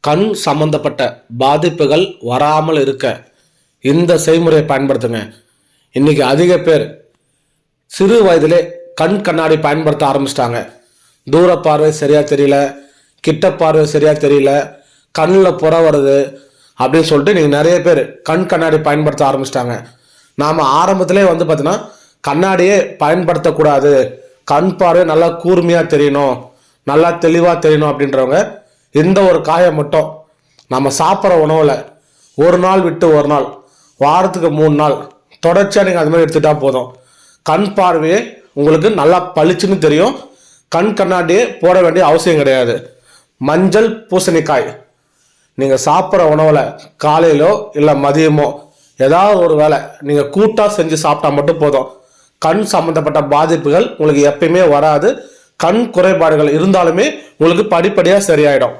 கண் சம்பந்தப்பட்ட பாதிப்புகள் வராமல் இருக்க இந்த செய்முறையை பயன்படுத்துங்க. இன்னைக்கு அதிக பேர் சிறு வயதிலே கண் கண்ணாடி பயன்படுத்த ஆரம்பிச்சிட்டாங்க. தூர பார்வை சரியா தெரியல, கிட்ட பார்வை சரியா தெரியல, கண்ணில் புற வருது அப்படின்னு சொல்லிட்டு நீங்கள் நிறைய பேர் கண் கண்ணாடி பயன்படுத்த ஆரம்பிச்சிட்டாங்க. நாம் ஆரம்பத்திலே பார்த்தீங்கன்னா கண்ணாடியே பயன்படுத்தக்கூடாது, கண் பார்வை நல்லா கூர்மையாக தெரியணும், நல்லா தெளிவாக தெரியணும் அப்படின்றவங்க இந்த ஒரு காயம் மட்டும் நம்ம சாப்பிட்ற உணவில் ஒரு நாள் விட்டு ஒரு நாள், வாரத்துக்கு 3 நாள் தொடர்ச்சியாக நீங்கள் அது மாதிரி எடுத்துட்டா போதும். கண் பார்வையே உங்களுக்கு நல்லா பளிச்சுன்னு தெரியும். கண் கண்ணாடியே போட வேண்டிய அவசியம் கிடையாது. மஞ்சள் பூசணிக்காய் நீங்கள் சாப்பிட்ற உணவில் காலையிலோ இல்லை மதியமோ ஏதாவது ஒரு வேளை நீங்கள் கூட்டாக செஞ்சு சாப்பிட்டா மட்டும் போதும். கண் சம்மந்தப்பட்ட பாதிப்புகள் உங்களுக்கு எப்பயுமே வராது. கண் குறைபாடுகள் இருந்தாலுமே உங்களுக்கு படிப்படியாக சரியாயிடும்.